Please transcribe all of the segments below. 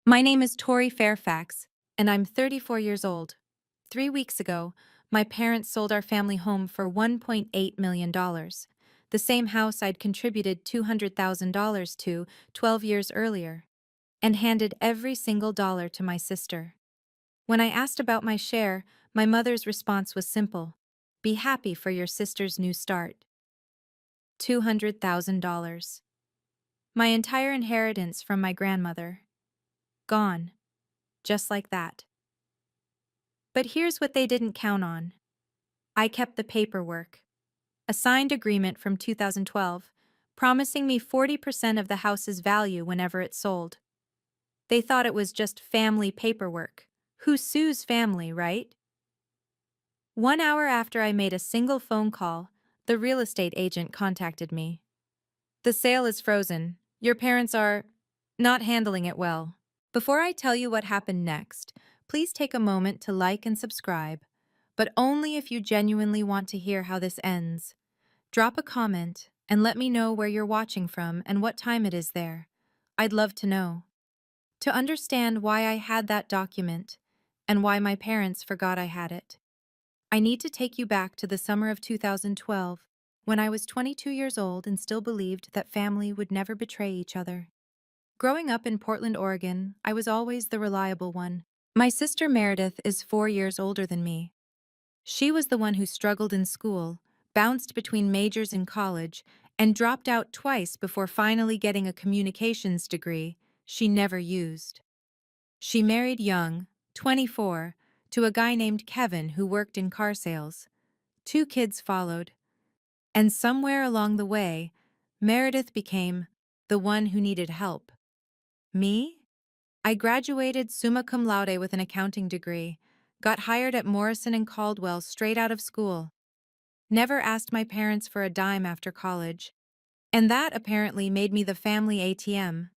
My name is Tori Fairfax, and I'm 34 years old. 3 weeks ago, my parents sold our family home for $1.8 million, the same house I'd contributed $200,000 to 12 years earlier, and handed every single dollar to my sister. When I asked about my share, my mother's response was simple: be happy for your sister's new start. $200,000. My entire inheritance from my grandmother. Gone. Just like that. But here's what they didn't count on. I kept the paperwork. A signed agreement from 2012, promising me 40% of the house's value whenever it sold. They thought it was just family paperwork. Who sues family, right? 1 hour after I made a single phone call, the real estate agent contacted me. The sale is frozen. Your parents are not handling it well. Before I tell you what happened next, please take a moment to like and subscribe, but only if you genuinely want to hear how this ends. Drop a comment and let me know where you're watching from and what time it is there. I'd love to know. To understand why I had that document and why my parents forgot I had it, I need to take you back to the summer of 2012, when I was 22 years old and still believed that family would never betray each other. Growing up in Portland, Oregon, I was always the reliable one. My sister Meredith is 4 years older than me. She was the one who struggled in school, bounced between majors in college, and dropped out twice before finally getting a communications degree she never used. She married young, 24, to a guy named Kevin who worked in car sales. 2 kids followed. And somewhere along the way, Meredith became the one who needed help. Me? I graduated summa cum laude with an accounting degree, got hired at Morrison and Caldwell straight out of school. Never asked my parents for a dime after college. And that apparently made me the family ATM.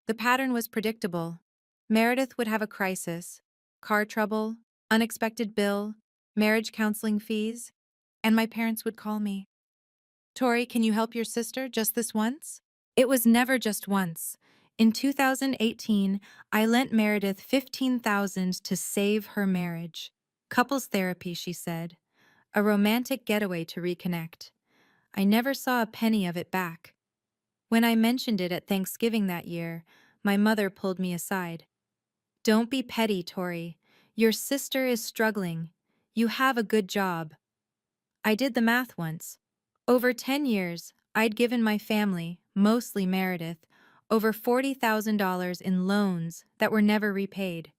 The pattern was predictable. Meredith would have a crisis, car trouble, unexpected bill, marriage counseling fees, and my parents would call me. Tori, can you help your sister just this once? It was never just once. In 2018, I lent Meredith $15,000 to save her marriage. Couples therapy, she said. A romantic getaway to reconnect. I never saw a penny of it back. When I mentioned it at Thanksgiving that year, my mother pulled me aside. Don't be petty, Tori. Your sister is struggling. You have a good job. I did the math once. Over 10 years, I'd given my family, mostly Meredith, over $40,000 in loans that were never repaid,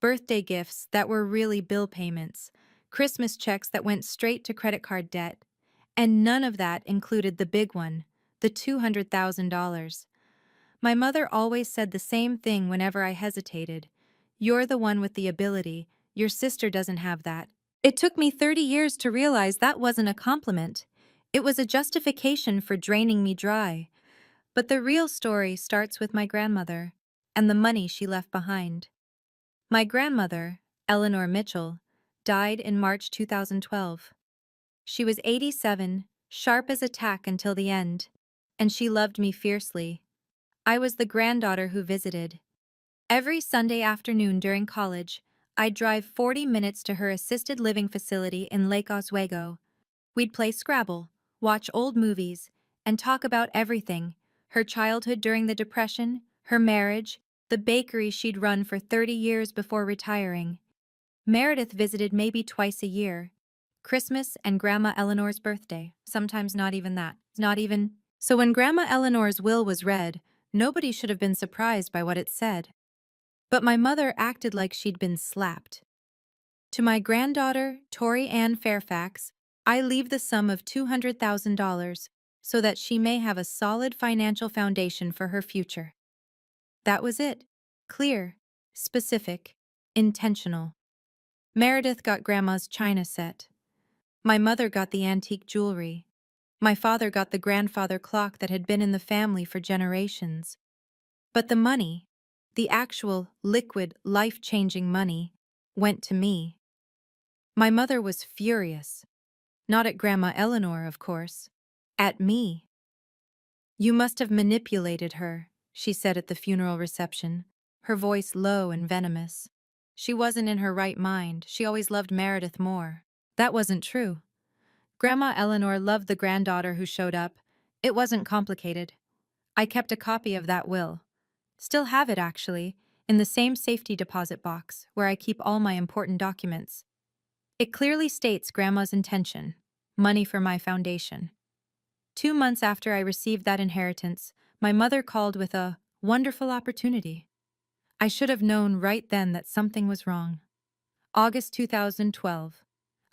birthday gifts that were really bill payments, Christmas checks that went straight to credit card debt, and none of that included the big one, the $200,000. My mother always said the same thing whenever I hesitated. You're the one with the ability, your sister doesn't have that. It took me 30 years to realize that wasn't a compliment. It was a justification for draining me dry. But the real story starts with my grandmother and the money she left behind. My grandmother, Eleanor Mitchell, died in March 2012. She was 87, sharp as a tack until the end, and she loved me fiercely. I was the granddaughter who visited. Every Sunday afternoon during college, I'd drive 40 minutes to her assisted living facility in Lake Oswego. We'd play Scrabble, watch old movies, and talk about everything: her childhood during the Depression, her marriage, the bakery she'd run for 30 years before retiring. Meredith visited maybe twice a year. Christmas and Grandma Eleanor's birthday, sometimes not even that. So when Grandma Eleanor's will was read, nobody should have been surprised by what it said. But my mother acted like she'd been slapped. To my granddaughter, Tori Ann Fairfax, I leave the sum of $200,000 so that she may have a solid financial foundation for her future. That was it. Clear, specific, intentional. Meredith got Grandma's china set. My mother got the antique jewelry. My father got the grandfather clock that had been in the family for generations. But the money, the actual, liquid, life-changing money, went to me. My mother was furious. Not at Grandma Eleanor, of course. At me. "You must have manipulated her," she said at the funeral reception. her voice low and venomous. She wasn't in her right mind, she always loved Meredith more. That wasn't true. Grandma Eleanor loved the granddaughter who showed up. It wasn't complicated. I kept a copy of that will. Still have it, actually, in the same safety deposit box where I keep all my important documents. It clearly states Grandma's intention: money for my foundation. 2 months after I received that inheritance, my mother called with a wonderful opportunity. I should have known right then that something was wrong. August 2012.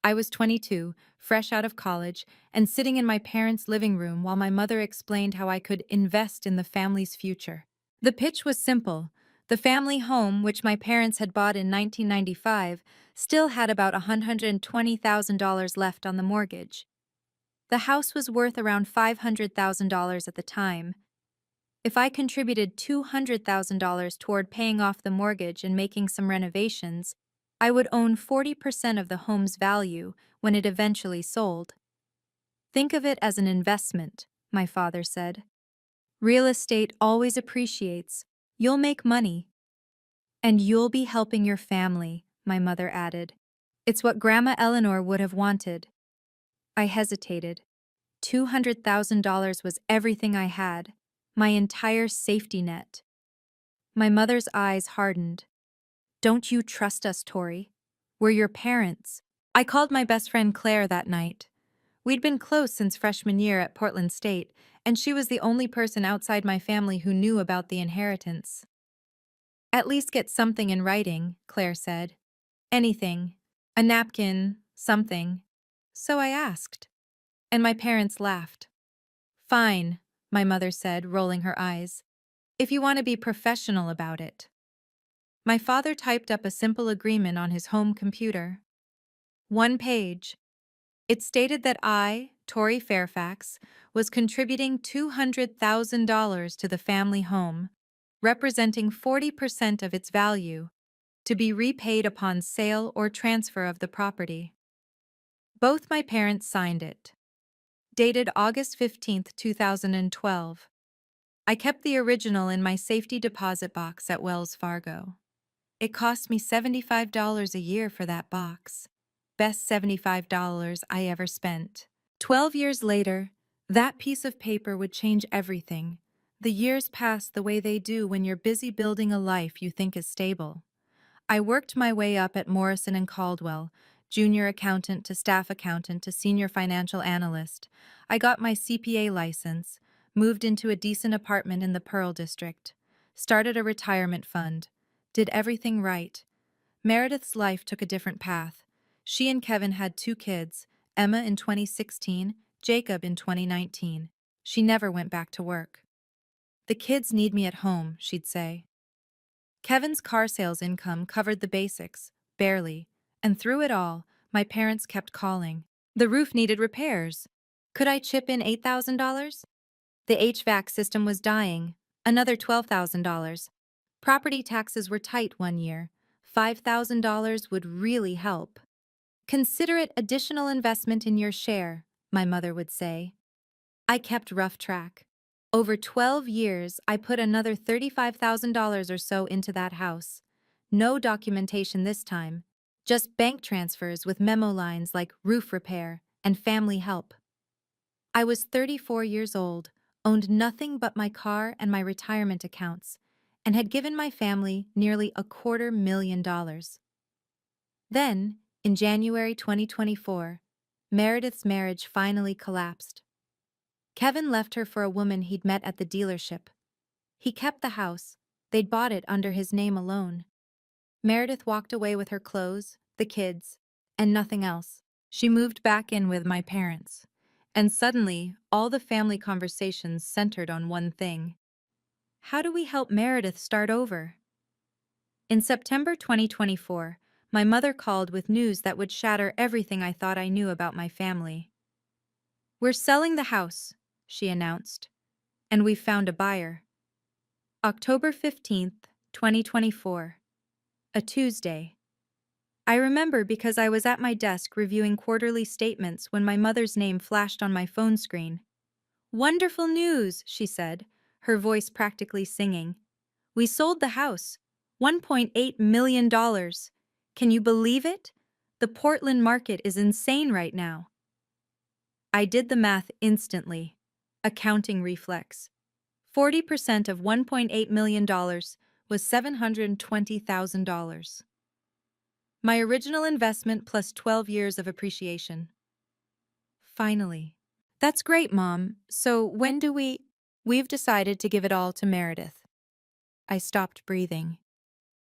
I was 22, fresh out of college, and sitting in my parents' living room while my mother explained how I could invest in the family's future. The pitch was simple. The family home, which my parents had bought in 1995, still had about $120,000 left on the mortgage. The house was worth around $500,000 at the time. If I contributed $200,000 toward paying off the mortgage and making some renovations, I would own 40% of the home's value when it eventually sold. Think of it as an investment, my father said. Real estate always appreciates. You'll make money. And you'll be helping your family, my mother added. It's what Grandma Eleanor would have wanted. I hesitated. $200,000 was everything I had, my entire safety net. My mother's eyes hardened. Don't you trust us, Tori? We're your parents. I called my best friend Claire that night. We'd been close since freshman year at Portland State, and she was the only person outside my family who knew about the inheritance. At least get something in writing, Claire said. Anything. A napkin, something. So I asked. And my parents laughed. Fine, my mother said, rolling her eyes. If you want to be professional about it. My father typed up a simple agreement on his home computer. 1 page. It stated that I, Tori Fairfax, was contributing $200,000 to the family home, representing 40% of its value, to be repaid upon sale or transfer of the property. Both my parents signed it. Dated August 15, 2012. I kept the original in my safety deposit box at Wells Fargo. It cost me $75 a year for that box. Best $75 I ever spent. 12 years later, that piece of paper would change everything. The years pass the way they do when you're busy building a life you think is stable. I worked my way up at Morrison and Caldwell, junior accountant to staff accountant to senior financial analyst. I got my CPA license, moved into a decent apartment in the Pearl District, started a retirement fund, did everything right. Meredith's life took a different path. She and Kevin had 2 kids, Emma in 2016, Jacob in 2019. She never went back to work. The kids need me at home, she'd say. Kevin's car sales income covered the basics, barely, and through it all, my parents kept calling. The roof needed repairs. Could I chip in $8,000? The HVAC system was dying, another $12,000. Property taxes were tight one year. $5,000 would really help. Consider it additional investment in your share, my mother would say. I kept rough track. Over 12 years, I put another $35,000 or so into that house. No documentation this time, just bank transfers with memo lines like roof repair and family help. I was 34 years old, owned nothing but my car and my retirement accounts, and had given my family nearly $250,000. Then, in January 2024, Meredith's marriage finally collapsed. Kevin left her for a woman he'd met at the dealership. He kept the house. They'd bought it under his name alone. Meredith walked away with her clothes, the kids, and nothing else. She moved back in with my parents. And suddenly, all the family conversations centered on one thing. How do we help Meredith start over? In September 2024, my mother called with news that would shatter everything I thought I knew about my family. We're selling the house, she announced, and we've found a buyer. October 15th, 2024. A Tuesday. I remember because I was at my desk reviewing quarterly statements when my mother's name flashed on my phone screen. Wonderful news, she said, her voice practically singing. We sold the house. $1.8 million. Can you believe it? The Portland market is insane right now. I did the math instantly. Accounting reflex. 40% of $1.8 million was $720,000. My original investment plus 12 years of appreciation. Finally. That's great, Mom. So when do we... We've decided to give it all to Meredith. I stopped breathing.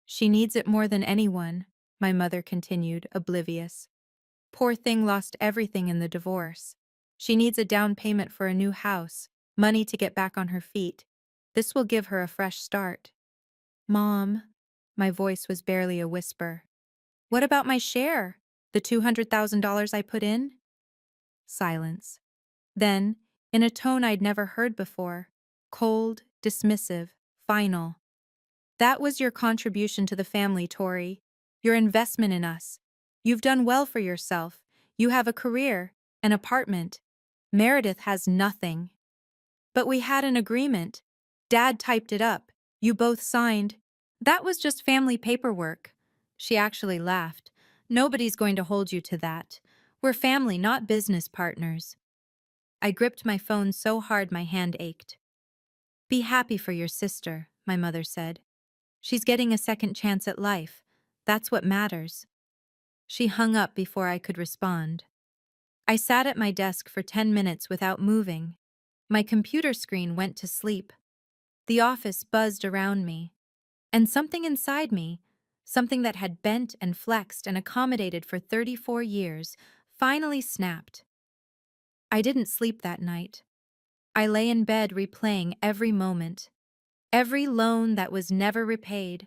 She needs it more than anyone, my mother continued, oblivious. Poor thing lost everything in the divorce. She needs a down payment for a new house, money to get back on her feet. This will give her a fresh start. Mom, my voice was barely a whisper. What about my share? The $200,000 I put in? Silence. Then, in a tone I'd never heard before, cold, dismissive, final. That was your contribution to the family, Tori. Your investment in us. You've done well for yourself. You have a career, an apartment. Meredith has nothing. But we had an agreement. Dad typed it up. You both signed. That was just family paperwork. She actually laughed. Nobody's going to hold you to that. We're family, not business partners. I gripped my phone so hard my hand ached. Be happy for your sister, my mother said. She's getting a second chance at life. That's what matters. She hung up before I could respond. I sat at my desk for 10 minutes without moving. My computer screen went to sleep. The office buzzed around me. And something inside me, something that had bent and flexed and accommodated for 34 years, finally snapped. I didn't sleep that night. I lay in bed replaying every moment. Every loan that was never repaid.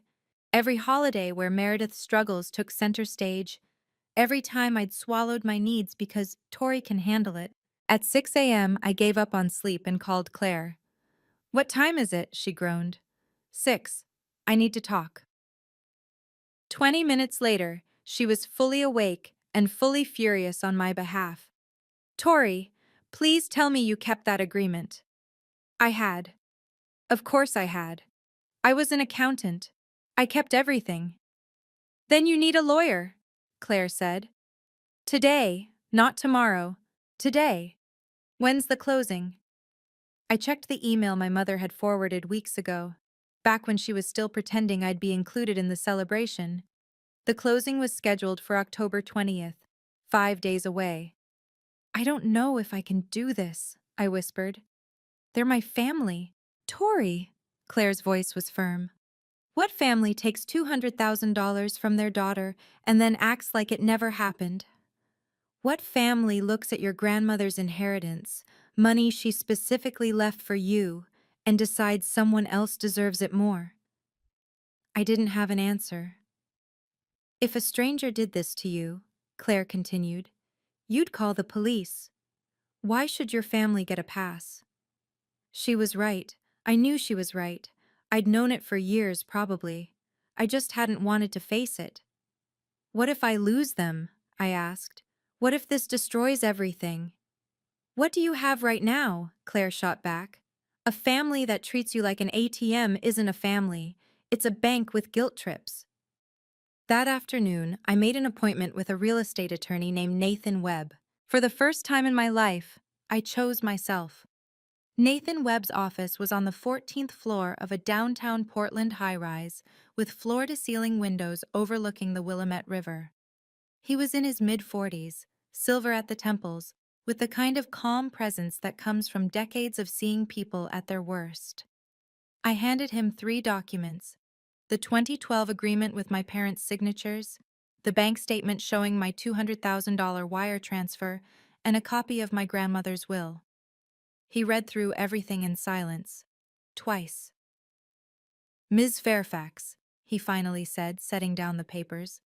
Every holiday where Meredith's struggles took center stage. Every time I'd swallowed my needs because Tori can handle it. At 6 a.m., I gave up on sleep and called Claire. What time is it? She groaned. 6. I need to talk. 20 minutes later, she was fully awake and fully furious on my behalf. Tori, please tell me you kept that agreement. I had. Of course I had. I was an accountant. I kept everything. Then you need a lawyer, Claire said. Today, not tomorrow. Today. When's the closing? I checked the email my mother had forwarded weeks ago, back when she was still pretending I'd be included in the celebration. The closing was scheduled for October 20th, 5 days away. I don't know if I can do this, I whispered. They're my family. Tori, Claire's voice was firm. What family takes $200,000 from their daughter and then acts like it never happened? What family looks at your grandmother's inheritance, money she specifically left for you, and decides someone else deserves it more? I didn't have an answer. If a stranger did this to you, Claire continued, you'd call the police. Why should your family get a pass? She was right. I knew she was right. I'd known it for years, probably. I just hadn't wanted to face it. What if I lose them? I asked. What if this destroys everything? What do you have right now? Claire shot back. A family that treats you like an ATM isn't a family. It's a bank with guilt trips. That afternoon, I made an appointment with a real estate attorney named Nathan Webb. For the first time in my life, I chose myself. Nathan Webb's office was on the 14th floor of a downtown Portland high-rise with floor-to-ceiling windows overlooking the Willamette River. He was in his mid-40s, silver at the temples, with the kind of calm presence that comes from decades of seeing people at their worst. I handed him 3 documents: the 2012 agreement with my parents' signatures, the bank statement showing my $200,000 wire transfer, and a copy of my grandmother's will. He read through everything in silence. Twice. Ms. Fairfax, he finally said, setting down the papers.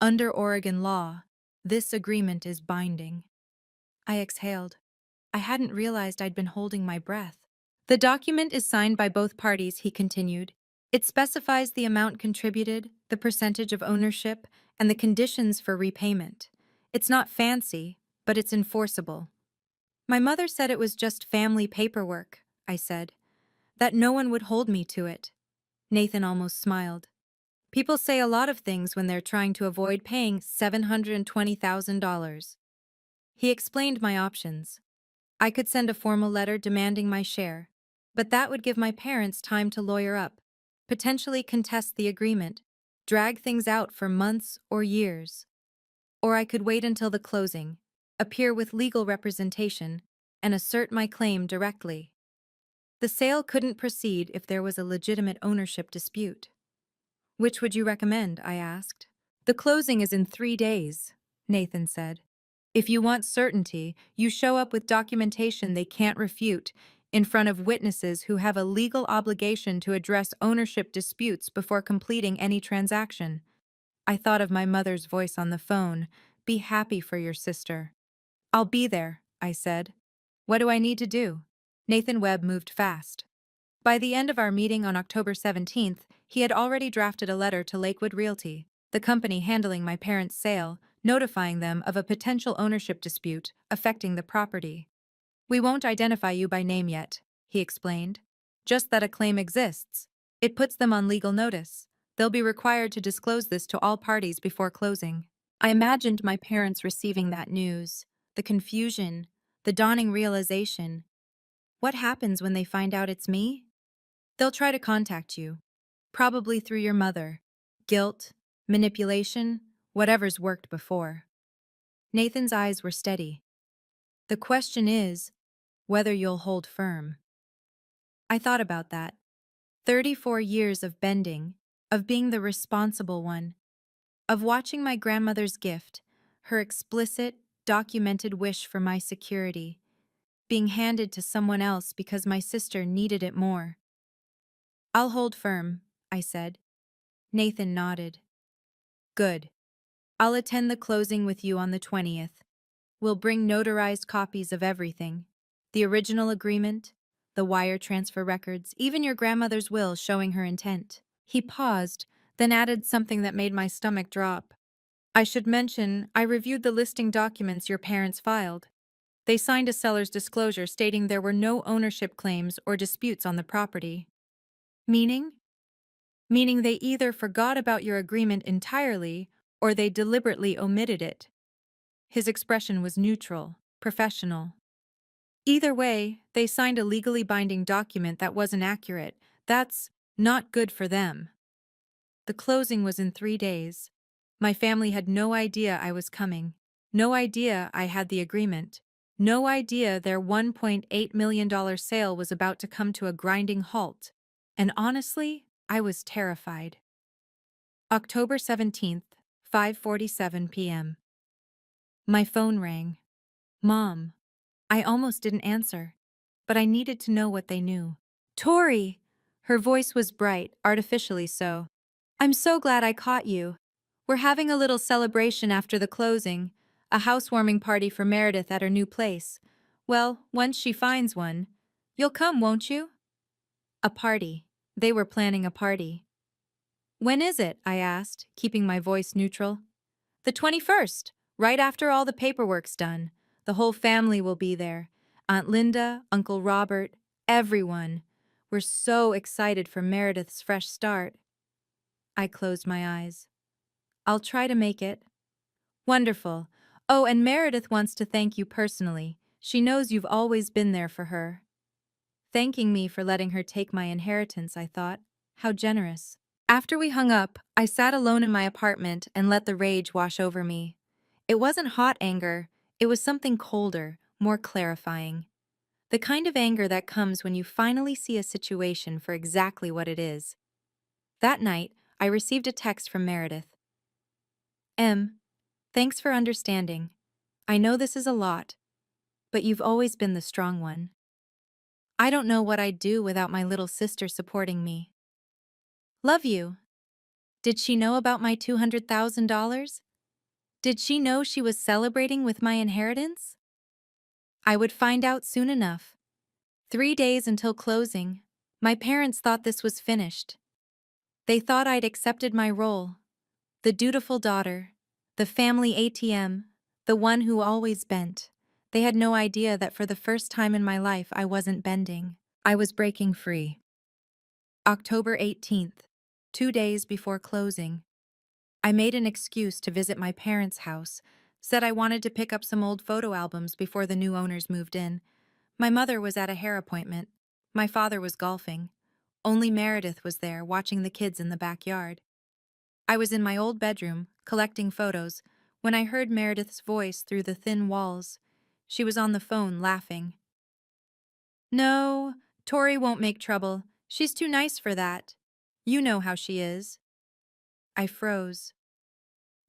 Under Oregon law, this agreement is binding. I exhaled. I hadn't realized I'd been holding my breath. The document is signed by both parties, he continued. It specifies the amount contributed, the percentage of ownership, and the conditions for repayment. It's not fancy, but it's enforceable. My mother said it was just family paperwork, I said, that no one would hold me to it. Nathan almost smiled. People say a lot of things when they're trying to avoid paying $720,000. He explained my options. I could send a formal letter demanding my share, but that would give my parents time to lawyer up, potentially contest the agreement, drag things out for months or years. Or I could wait until the closing, appear with legal representation, and assert my claim directly. The sale couldn't proceed if there was a legitimate ownership dispute. Which would you recommend? I asked. The closing is in 3 days, Nathan said. If you want certainty, you show up with documentation they can't refute, in front of witnesses who have a legal obligation to address ownership disputes before completing any transaction. I thought of my mother's voice on the phone. Be happy for your sister. I'll be there, I said. What do I need to do? Nathan Webb moved fast. By the end of our meeting on October 17th, he had already drafted a letter to Lakewood Realty, the company handling my parents' sale, notifying them of a potential ownership dispute affecting the property. We won't identify you by name yet, he explained. Just that a claim exists. It puts them on legal notice. They'll be required to disclose this to all parties before closing. I imagined my parents receiving that news, the confusion, the dawning realization. What happens when they find out it's me? They'll try to contact you, probably through your mother. Guilt, manipulation, whatever's worked before. Nathan's eyes were steady. The question is whether you'll hold firm. I thought about that. 34 years of bending, of being the responsible one, of watching my grandmother's gift, her explicit, documented wish for my security, being handed to someone else because my sister needed it more. I'll hold firm, I said. Nathan nodded. Good. I'll attend the closing with you on the 20th. We'll bring notarized copies of everything. The original agreement, the wire transfer records, even your grandmother's will showing her intent. He paused, then added something that made my stomach drop. I should mention, I reviewed the listing documents your parents filed. They signed a seller's disclosure stating there were no ownership claims or disputes on the property. Meaning? Meaning they either forgot about your agreement entirely or they deliberately omitted it. His expression was neutral, professional. Either way, they signed a legally binding document that wasn't accurate. That's not good for them. The closing was in 3 days. My family had no idea I was coming. No idea I had the agreement. No idea their $1.8 million sale was about to come to a grinding halt. And honestly, I was terrified. October 17th, 5:47 p.m. My phone rang. Mom. I almost didn't answer, but I needed to know what they knew. Tori! Her voice was bright, artificially so. I'm so glad I caught you. We're having a little celebration after the closing, a housewarming party for Meredith at her new place. Well, once she finds one, you'll come, won't you? A party. They were planning a party. When is it? I asked, keeping my voice neutral. The 21st, right after all the paperwork's done. The whole family will be there. Aunt Linda, Uncle Robert, everyone. We're so excited for Meredith's fresh start. I closed my eyes. I'll try to make it. Wonderful. Oh, and Meredith wants to thank you personally. She knows you've always been there for her. Thanking me for letting her take my inheritance, I thought. How generous. After we hung up, I sat alone in my apartment and let the rage wash over me. It wasn't hot anger, it was something colder, more clarifying. The kind of anger that comes when you finally see a situation for exactly what it is. That night, I received a text from Meredith. Thanks for understanding. I know this is a lot, but you've always been the strong one. I don't know what I'd do without my little sister supporting me. Love you. Did she know about my $200,000? Did she know she was celebrating with my inheritance? I would find out soon enough. 3 days until closing. My parents thought this was finished. They thought I'd accepted my role. The dutiful daughter, the family ATM, the one who always bent. They had no idea that for the first time in my life I wasn't bending. I was breaking free. October 18th. 2 days before closing, I made an excuse to visit my parents' house, said I wanted to pick up some old photo albums before the new owners moved in. My mother was at a hair appointment. My father was golfing. Only Meredith was there, watching the kids in the backyard. I was in my old bedroom, collecting photos, when I heard Meredith's voice through the thin walls. She was on the phone, laughing. "No, Tori won't make trouble. She's too nice for that. You know how she is." I froze.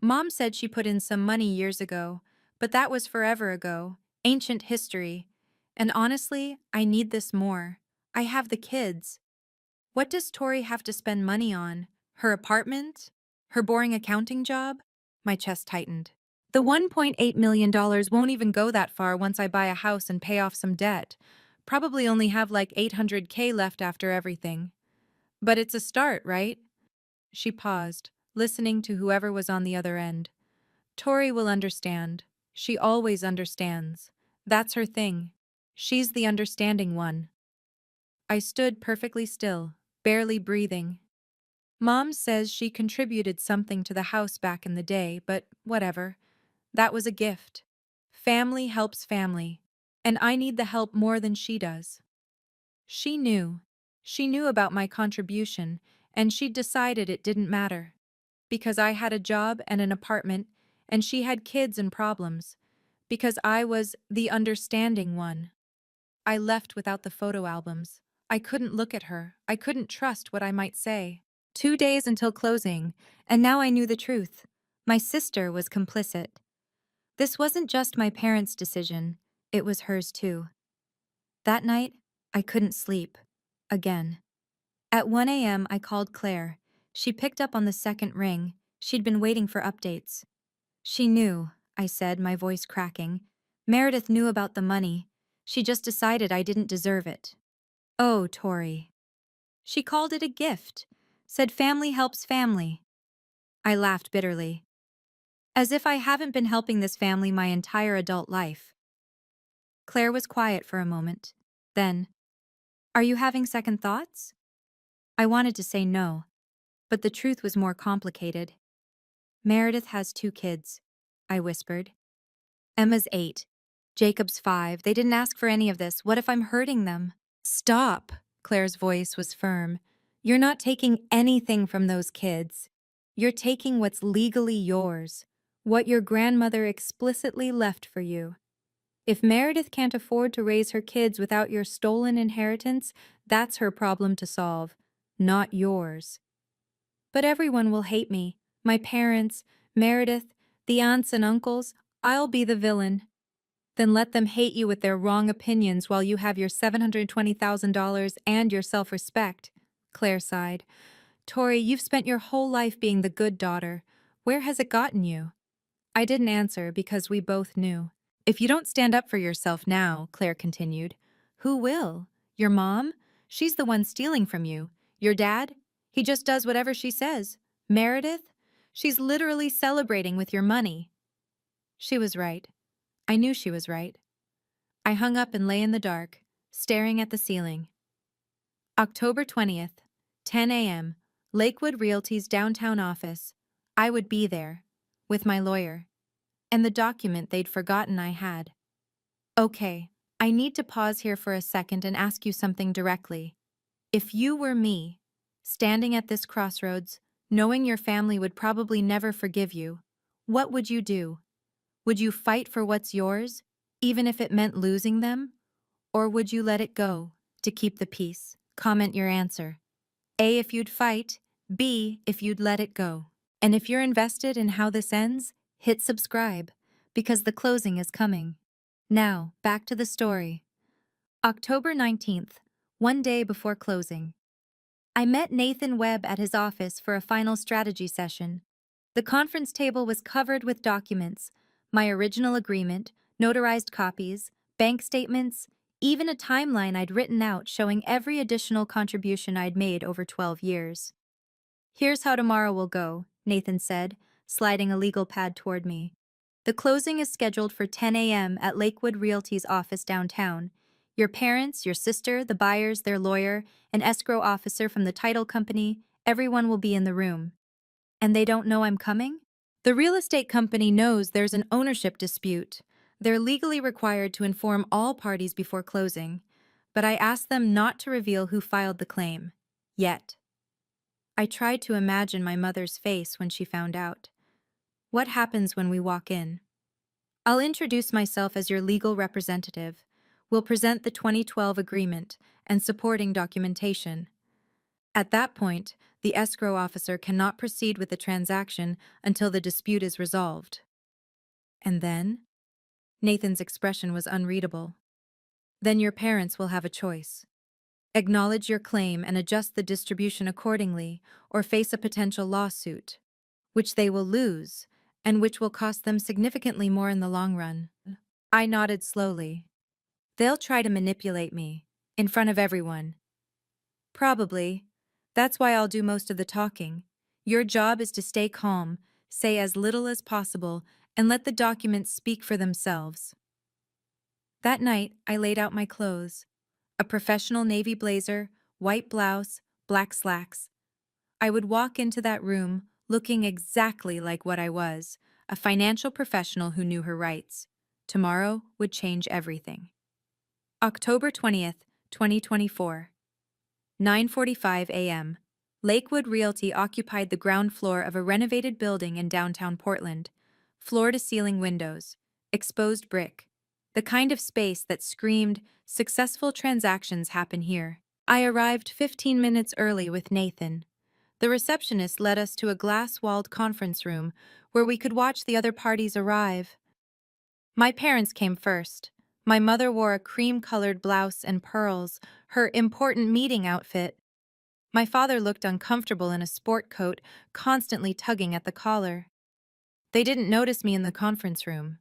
Mom said she put in some money years ago, but that was forever ago, ancient history. And honestly, I need this more. I have the kids. What does Tori have to spend money on? Her apartment? Her boring accounting job? My chest tightened. The $1.8 million won't even go that far once I buy a house and pay off some debt. Probably only have like 800K left after everything. But it's a start, right? She paused, listening to whoever was on the other end. Tori will understand. She always understands. That's her thing. She's the understanding one. I stood perfectly still, barely breathing. Mom says she contributed something to the house back in the day, but whatever. That was a gift. Family helps family, and I need the help more than she does. She knew. She knew about my contribution, and she'd decided it didn't matter. Because I had a job and an apartment, and she had kids and problems. Because I was the understanding one. I left without the photo albums. I couldn't look at her. I couldn't trust what I might say. 2 days until closing, and now I knew the truth. My sister was complicit. This wasn't just my parents' decision, it was hers too. That night, I couldn't sleep. Again. At 1 a.m., I called Claire. She picked up on the second ring. She'd been waiting for updates. She knew, I said, my voice cracking. Meredith knew about the money. She just decided I didn't deserve it. Oh, Tori. She called it a gift. Said family helps family. I laughed bitterly. As if I haven't been helping this family my entire adult life. Claire was quiet for a moment. Then, "Are you having second thoughts?" I wanted to say no, but the truth was more complicated. Meredith has 2 kids, I whispered. Emma's 8. Jacob's 5. They didn't ask for any of this. What if I'm hurting them? Stop, Claire's voice was firm. You're not taking anything from those kids. You're taking what's legally yours, what your grandmother explicitly left for you. If Meredith can't afford to raise her kids without your stolen inheritance, that's her problem to solve, not yours. But everyone will hate me. My parents, Meredith, the aunts and uncles. I'll be the villain. Then let them hate you with their wrong opinions while you have your $720,000 and your self-respect. Claire sighed. Tori, you've spent your whole life being the good daughter. Where has it gotten you? I didn't answer because we both knew. If you don't stand up for yourself now, Claire continued, who will? Your mom? She's the one stealing from you. Your dad? He just does whatever she says. Meredith? She's literally celebrating with your money. She was right. I knew she was right. I hung up and lay in the dark, staring at the ceiling. October 20th, 10 a.m., Lakewood Realty's downtown office. I would be there, with my lawyer, and the document they'd forgotten I had. Okay, I need to pause here for a second and ask you something directly. If you were me, standing at this crossroads, knowing your family would probably never forgive you, what would you do? Would you fight for what's yours, even if it meant losing them? Or would you let it go, to keep the peace? Comment your answer. A, if you'd fight. B, if you'd let it go. And if you're invested in how this ends, hit subscribe, because the closing is coming. Now, back to the story. October 19th, 1 day before closing. I met Nathan Webb at his office for a final strategy session. The conference table was covered with documents, my original agreement, notarized copies, bank statements, even a timeline I'd written out showing every additional contribution I'd made over 12 years. Here's how tomorrow will go, Nathan said, sliding a legal pad toward me. The closing is scheduled for 10 a.m. at Lakewood Realty's office downtown. Your parents, your sister, the buyers, their lawyer, an escrow officer from the title company, Everyone will be in the room. And they don't know I'm coming? The real estate company knows there's an ownership dispute. They're legally required to inform all parties before closing, but I asked them not to reveal who filed the claim. Yet. I tried to imagine my mother's face when she found out. What happens when we walk in? I'll introduce myself as your legal representative. We'll present the 2012 agreement and supporting documentation. At that point, the escrow officer cannot proceed with the transaction until the dispute is resolved. And then? Nathan's expression was unreadable. Then your parents will have a choice. Acknowledge your claim and adjust the distribution accordingly, or face a potential lawsuit, which they will lose, and which will cost them significantly more in the long run. I nodded slowly. They'll try to manipulate me, in front of everyone. Probably. That's why I'll do most of the talking. Your job is to stay calm, say as little as possible, and let the documents speak for themselves. That night, I laid out my clothes. A professional navy blazer, white blouse, black slacks. I would walk into that room looking exactly like what I was, a financial professional who knew her rights. Tomorrow would change everything. October 20th, 2024. 9:45 a.m. Lakewood Realty occupied the ground floor of a renovated building in downtown Portland. Floor-to-ceiling windows, exposed brick. The kind of space that screamed, successful transactions happen here. I arrived 15 minutes early with Nathan. The receptionist led us to a glass-walled conference room where we could watch the other parties arrive. My parents came first. My mother wore a cream-colored blouse and pearls, her important meeting outfit. My father looked uncomfortable in a sport coat, constantly tugging at the collar. They didn't notice me in the conference room.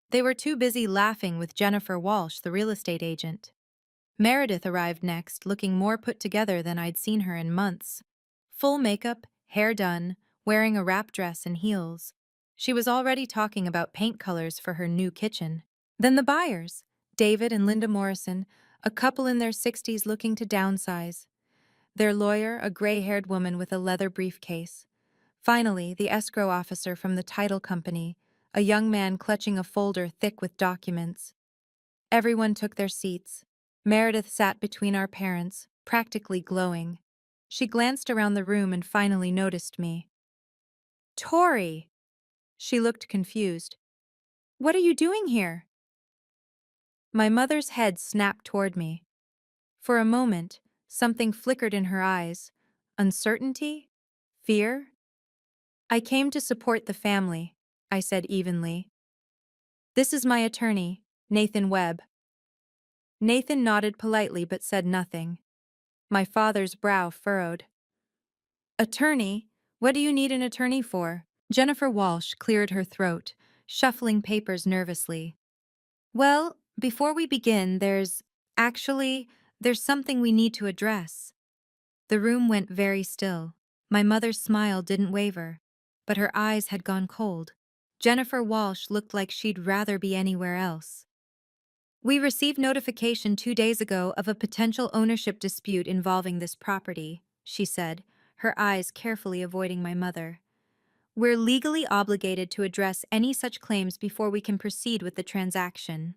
They were too busy laughing with Jennifer Walsh, the real estate agent. Meredith arrived next, looking more put together than I'd seen her in months. Full makeup, hair done, wearing a wrap dress and heels. She was already talking about paint colors for her new kitchen. Then the buyers, David and Linda Morrison, a couple in their 60s looking to downsize. Their lawyer, a gray-haired woman with a leather briefcase. Finally, the escrow officer from the title company, a young man clutching a folder thick with documents. Everyone took their seats. Meredith sat between our parents, practically glowing. She glanced around the room and finally noticed me. Tori! She looked confused. What are you doing here? My mother's head snapped toward me. For a moment, something flickered in her eyes. Uncertainty? Fear? I came to support the family, I said evenly. This is my attorney, Nathan Webb. Nathan nodded politely but said nothing. My father's brow furrowed. Attorney? What do you need an attorney for? Jennifer Walsh cleared her throat, shuffling papers nervously. Well, before we begin, there's something we need to address. The room went very still. My mother's smile didn't waver, but her eyes had gone cold. Jennifer Walsh looked like she'd rather be anywhere else. We received notification 2 days ago of a potential ownership dispute involving this property, she said, her eyes carefully avoiding my mother. We're legally obligated to address any such claims before we can proceed with the transaction.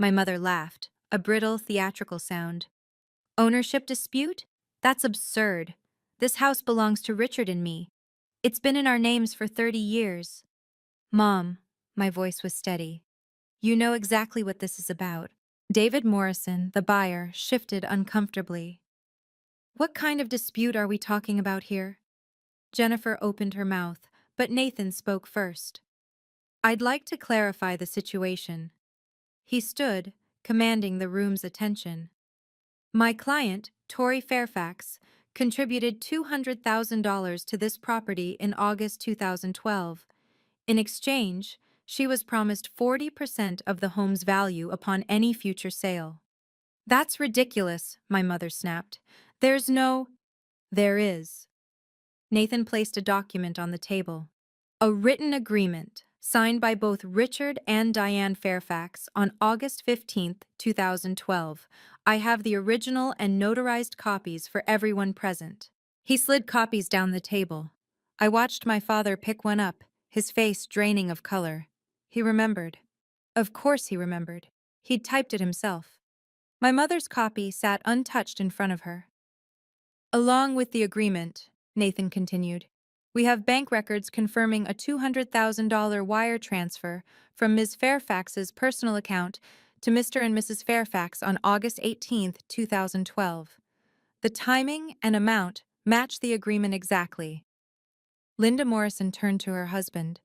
My mother laughed, a brittle, theatrical sound. Ownership dispute? That's absurd. This house belongs to Richard and me. It's been in our names for 30 years. Mom, my voice was steady. You know exactly what this is about. David Morrison, the buyer, shifted uncomfortably. What kind of dispute are we talking about here? Jennifer opened her mouth, but Nathan spoke first. I'd like to clarify the situation. He stood, commanding the room's attention. My client, Tori Fairfax, contributed $200,000 to this property in August 2012. In exchange, she was promised 40% of the home's value upon any future sale. That's ridiculous, my mother snapped. There is. Nathan placed a document on the table. A written agreement, signed by both Richard and Diane Fairfax on August 15, 2012. I have the original and notarized copies for everyone present. He slid copies down the table. I watched my father pick one up, his face draining of color. He remembered. Of course he remembered. He'd typed it himself. My mother's copy sat untouched in front of her. Along with the agreement, Nathan continued, we have bank records confirming a $200,000 wire transfer from Ms. Fairfax's personal account to Mr. and Mrs. Fairfax on August 18, 2012. The timing and amount match the agreement exactly. Linda Morrison turned to her husband.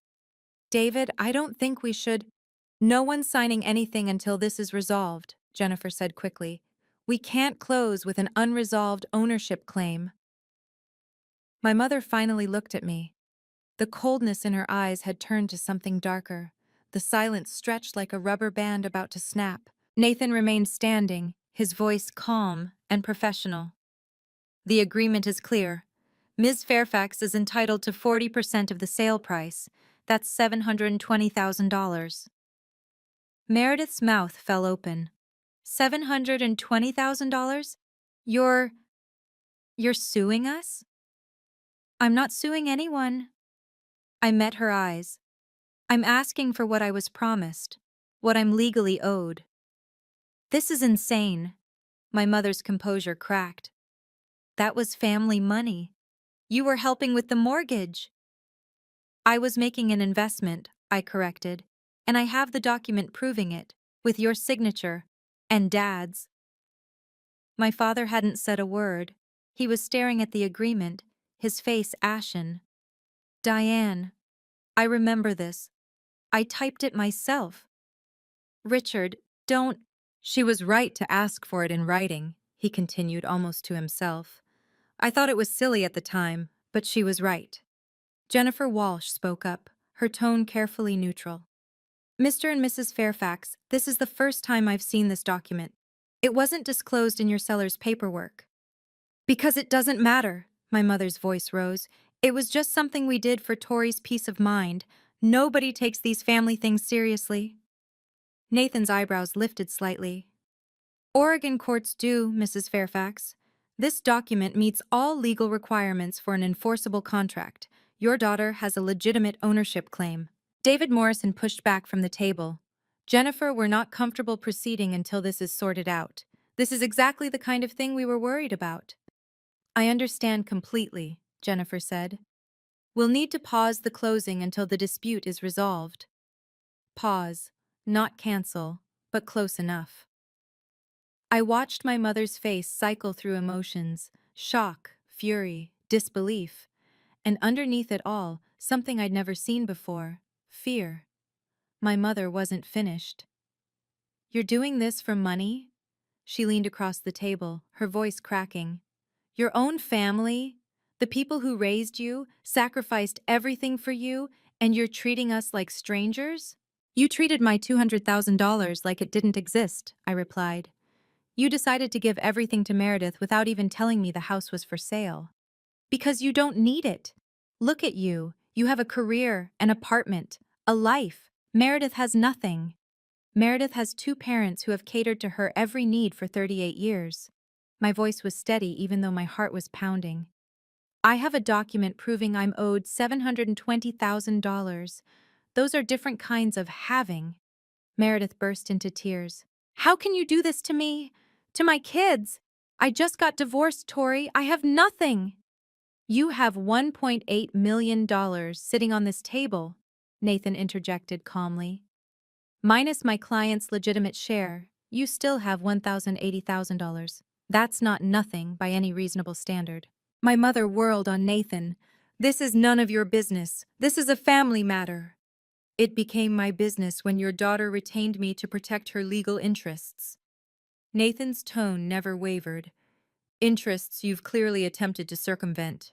David, I don't think we should. No one's signing anything until this is resolved, Jennifer said quickly. We can't close with an unresolved ownership claim. My mother finally looked at me. The coldness in her eyes had turned to something darker. The silence stretched like a rubber band about to snap. Nathan remained standing, his voice calm and professional. The agreement is clear. Ms. Fairfax is entitled to 40% of the sale price. That's $720,000. Meredith's mouth fell open. $720,000? You're suing us? I'm not suing anyone. I met her eyes. I'm asking for what I was promised, what I'm legally owed. This is insane. My mother's composure cracked. That was family money. You were helping with the mortgage. I was making an investment, I corrected, and I have the document proving it, with your signature, and Dad's. My father hadn't said a word. He was staring at the agreement, his face ashen. Diane, I remember this. I typed it myself. Richard, don't. She was right to ask for it in writing, he continued almost to himself. I thought it was silly at the time, but she was right. Jennifer Walsh spoke up, her tone carefully neutral. Mr. and Mrs. Fairfax, this is the first time I've seen this document. It wasn't disclosed in your seller's paperwork. Because it doesn't matter, my mother's voice rose. It was just something we did for Tori's peace of mind. Nobody takes these family things seriously. Nathan's eyebrows lifted slightly. Oregon courts do, Mrs. Fairfax. This document meets all legal requirements for an enforceable contract. Your daughter has a legitimate ownership claim. David Morrison pushed back from the table. Jennifer, we're not comfortable proceeding until this is sorted out. This is exactly the kind of thing we were worried about. I understand completely, Jennifer said. We'll need to pause the closing until the dispute is resolved. Pause, not cancel, but close enough. I watched my mother's face cycle through emotions, shock, fury, disbelief, and underneath it all, something I'd never seen before, fear. My mother wasn't finished. You're doing this for money? She leaned across the table, her voice cracking. Your own family, the people who raised you, sacrificed everything for you, and you're treating us like strangers? You treated my $200,000 like it didn't exist, I replied. You decided to give everything to Meredith without even telling me the house was for sale. Because you don't need it. Look at you. You have a career, an apartment, a life. Meredith has nothing. Meredith has two parents who have catered to her every need for 38 years. My voice was steady even though my heart was pounding. I have a document proving I'm owed $720,000. Those are different kinds of having. Meredith burst into tears. How can you do this to me? To my kids? I just got divorced, Tori. I have nothing. You have $1.8 million sitting on this table, Nathan interjected calmly. Minus my client's legitimate share, you still have $1,080,000. That's not nothing by any reasonable standard. My mother whirled on Nathan. This is none of your business. This is a family matter. It became my business when your daughter retained me to protect her legal interests. Nathan's tone never wavered. Interests you've clearly attempted to circumvent.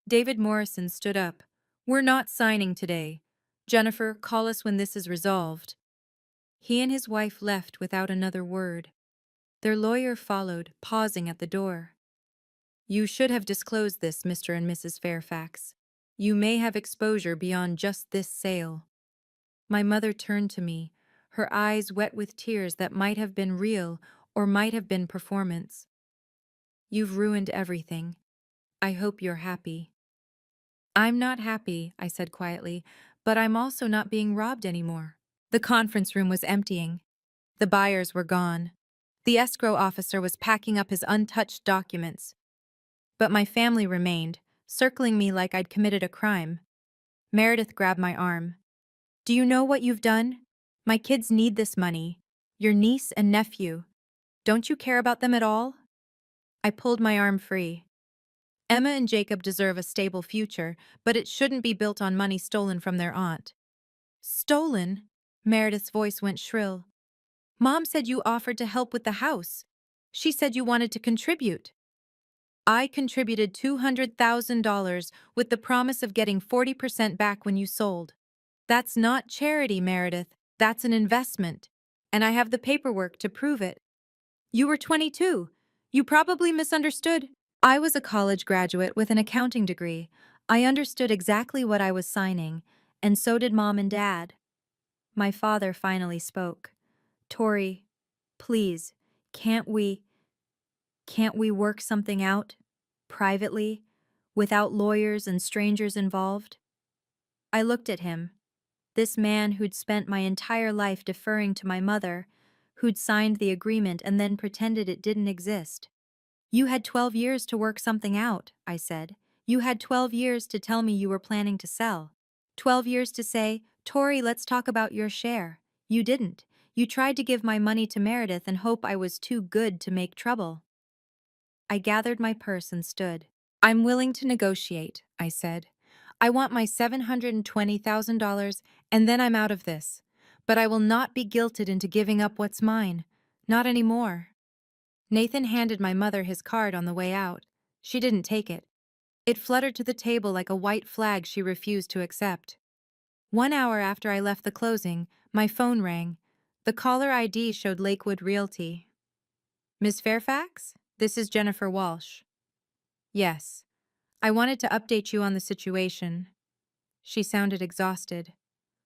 David Morrison stood up. We're not signing today. Jennifer, call us when this is resolved. He and his wife left without another word. Their lawyer followed, pausing at the door. You should have disclosed this, Mr. and Mrs. Fairfax. You may have exposure beyond just this sale. My mother turned to me, her eyes wet with tears that might have been real or might have been performance. You've ruined everything. I hope you're happy. I'm not happy, I said quietly, but I'm also not being robbed anymore. The conference room was emptying. The buyers were gone. The escrow officer was packing up his untouched documents. But my family remained, circling me like I'd committed a crime. Meredith grabbed my arm. Do you know what you've done? My kids need this money. Your niece and nephew. Don't you care about them at all? I pulled my arm free. Emma and Jacob deserve a stable future, but it shouldn't be built on money stolen from their aunt. Stolen? Meredith's voice went shrill. Mom said you offered to help with the house. She said you wanted to contribute. I contributed $200,000 with the promise of getting 40% back when you sold. That's not charity, Meredith. That's an investment. And I have the paperwork to prove it. You were 22. You probably misunderstood. I was a college graduate with an accounting degree. I understood exactly what I was signing, and so did Mom and Dad. My father finally spoke. Tori, please, can't we work something out? Privately? Without lawyers and strangers involved? I looked at him. This man who'd spent my entire life deferring to my mother, who'd signed the agreement and then pretended it didn't exist. You had 12 years to work something out, I said. You had 12 years to tell me you were planning to sell. 12 years to say, Tori, let's talk about your share. You didn't. You tried to give my money to Meredith and hope I was too good to make trouble. I gathered my purse and stood. I'm willing to negotiate, I said. I want my $720,000 and then I'm out of this. But I will not be guilted into giving up what's mine. Not anymore. Nathan handed my mother his card on the way out. She didn't take it. It fluttered to the table like a white flag she refused to accept. 1 hour after I left the closing, my phone rang. The caller ID showed Lakewood Realty. Ms. Fairfax? This is Jennifer Walsh. Yes. I wanted to update you on the situation. She sounded exhausted.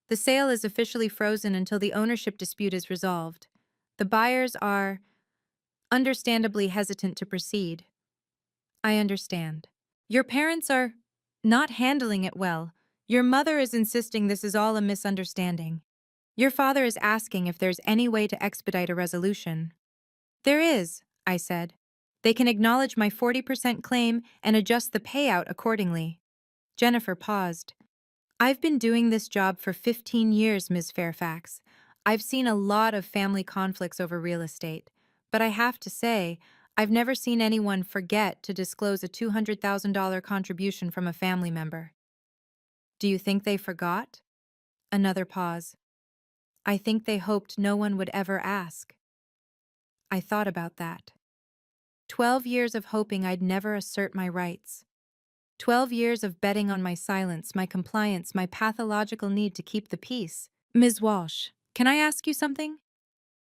The sale is officially frozen until the ownership dispute is resolved. The buyers are understandably hesitant to proceed. I understand. Your parents are not handling it well. Your mother is insisting this is all a misunderstanding. Your father is asking if there's any way to expedite a resolution. There is, I said. They can acknowledge my 40% claim and adjust the payout accordingly. Jennifer paused. I've been doing this job for 15 years, Ms. Fairfax. I've seen a lot of family conflicts over real estate, but I have to say, I've never seen anyone forget to disclose a $200,000 contribution from a family member. Do you think they forgot? Another pause. I think they hoped no one would ever ask. I thought about that. 12 years of hoping I'd never assert my rights. 12 years of betting on my silence, my compliance, my pathological need to keep the peace. Ms. Walsh, can I ask you something?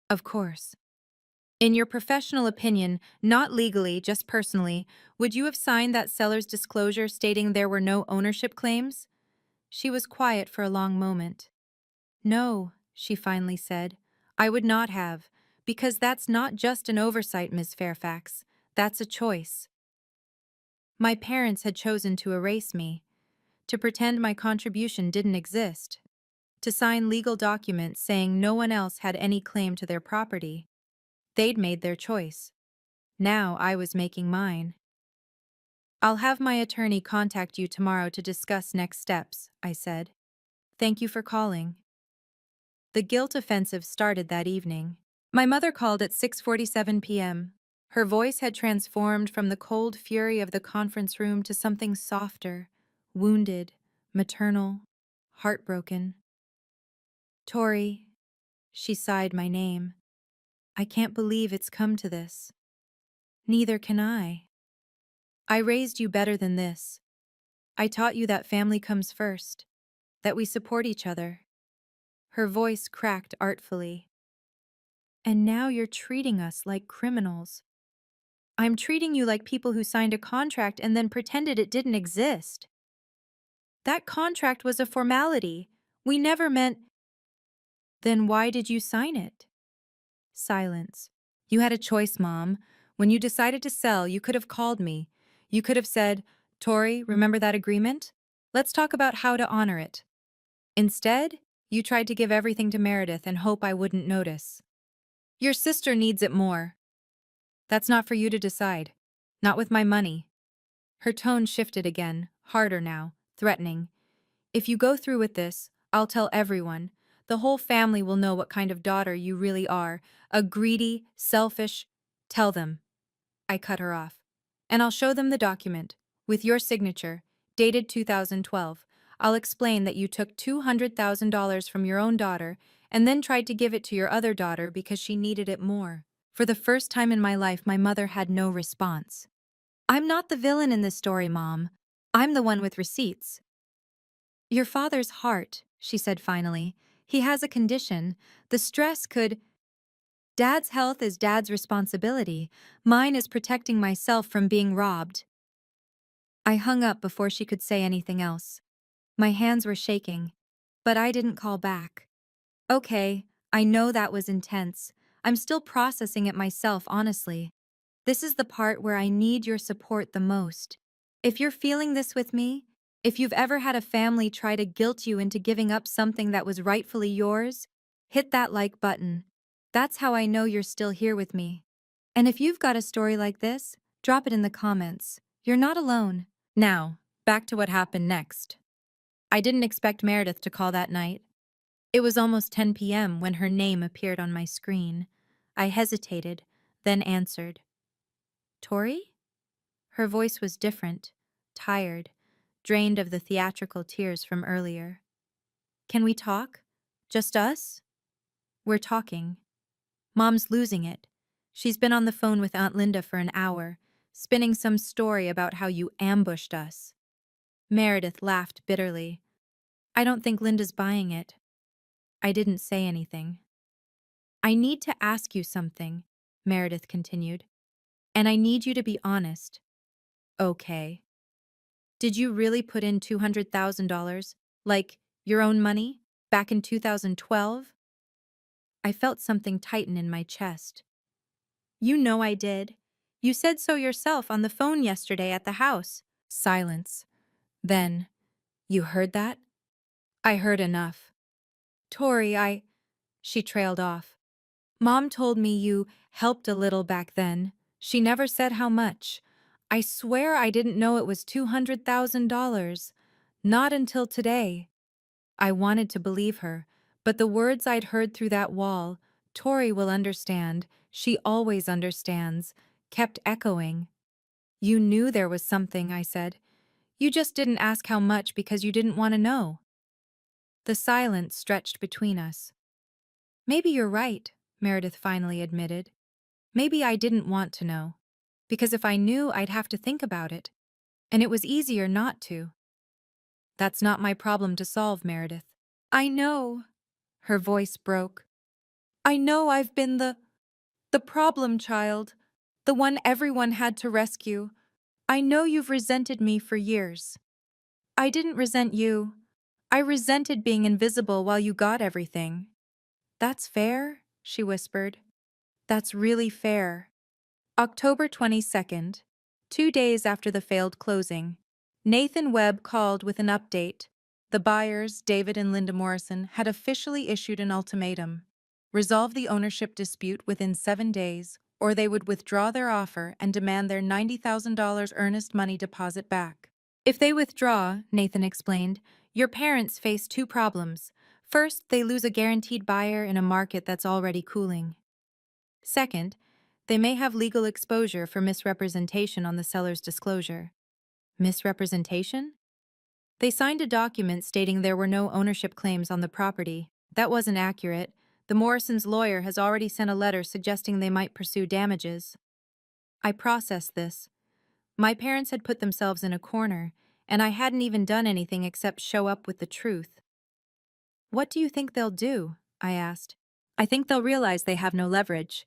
Of course. In your professional opinion, not legally, just personally, would you have signed that seller's disclosure stating there were no ownership claims? She was quiet for a long moment. No, she finally said. I would not have, because that's not just an oversight, Ms. Fairfax. That's a choice. My parents had chosen to erase me, to pretend my contribution didn't exist, to sign legal documents saying no one else had any claim to their property. They'd made their choice. Now I was making mine. I'll have my attorney contact you tomorrow to discuss next steps, I said. Thank you for calling. The guilt offensive started that evening. My mother called at 6:47 p.m. Her voice had transformed from the cold fury of the conference room to something softer, wounded, maternal, heartbroken. Tori, she sighed my name. I can't believe it's come to this. Neither can I. I raised you better than this. I taught you that family comes first, that we support each other. Her voice cracked artfully. And now you're treating us like criminals. I'm treating you like people who signed a contract and then pretended it didn't exist. That contract was a formality. We never meant... Then why did you sign it? Silence. You had a choice, Mom. When you decided to sell, you could have called me. You could have said, "Tori, remember that agreement? Let's talk about how to honor it." Instead, you tried to give everything to Meredith and hope I wouldn't notice. Your sister needs it more. That's not for you to decide. Not with my money. Her tone shifted again, harder now, threatening. If you go through with this, I'll tell everyone. The whole family will know what kind of daughter you really are. A greedy, selfish. Tell them. I cut her off. And I'll show them the document, with your signature, dated 2012. I'll explain that you took $200,000 from your own daughter and then tried to give it to your other daughter because she needed it more. For the first time in my life, my mother had no response. I'm not the villain in this story, Mom. I'm the one with receipts. Your father's heart, she said finally. He has a condition. The stress could. Dad's health is Dad's responsibility. Mine is protecting myself from being robbed. I hung up before she could say anything else. My hands were shaking, but I didn't call back. Okay, I know that was intense. I'm still processing it myself, honestly. This is the part where I need your support the most. If you're feeling this with me, if you've ever had a family try to guilt you into giving up something that was rightfully yours, hit that like button. That's how I know you're still here with me. And if you've got a story like this, drop it in the comments. You're not alone. Now, back to what happened next. I didn't expect Meredith to call that night. It was almost 10 p.m. when her name appeared on my screen. I hesitated, then answered. Tori? Her voice was different, tired, drained of the theatrical tears from earlier. Can we talk? Just us? We're talking. Mom's losing it. She's been on the phone with Aunt Linda for an hour, spinning some story about how you ambushed us. Meredith laughed bitterly. I don't think Linda's buying it. I didn't say anything. I need to ask you something, Meredith continued, and I need you to be honest. Okay. Did you really put in $200,000, like your own money, back in 2012? I felt something tighten in my chest. You know I did. You said so yourself on the phone yesterday at the house. Silence. Then, you heard that? I heard enough. Tori, She trailed off. Mom told me you helped a little back then. She never said how much. I swear I didn't know it was $200,000. Not until today. I wanted to believe her, but the words I'd heard through that wall, Tori will understand, she always understands, kept echoing. You knew there was something, I said. You just didn't ask how much because you didn't want to know. The silence stretched between us. Maybe you're right, Meredith finally admitted. Maybe I didn't want to know. Because if I knew, I'd have to think about it. And it was easier not to. That's not my problem to solve, Meredith. I know. Her voice broke. I know I've been the problem child. The one everyone had to rescue. I know you've resented me for years. I didn't resent you. I resented being invisible while you got everything. That's fair, she whispered. That's really fair. October 22nd, 2 days after the failed closing, Nathan Webb called with an update. The buyers, David and Linda Morrison, had officially issued an ultimatum. Resolve the ownership dispute within 7 days, or they would withdraw their offer and demand their $90,000 earnest money deposit back. If they withdraw, Nathan explained, your parents face two problems. First, they lose a guaranteed buyer in a market that's already cooling. Second, they may have legal exposure for misrepresentation on the seller's disclosure. Misrepresentation? They signed a document stating there were no ownership claims on the property. That wasn't accurate. The Morrisons' lawyer has already sent a letter suggesting they might pursue damages. I processed this. My parents had put themselves in a corner, and I hadn't even done anything except show up with the truth. What do you think they'll do? I asked. I think they'll realize they have no leverage.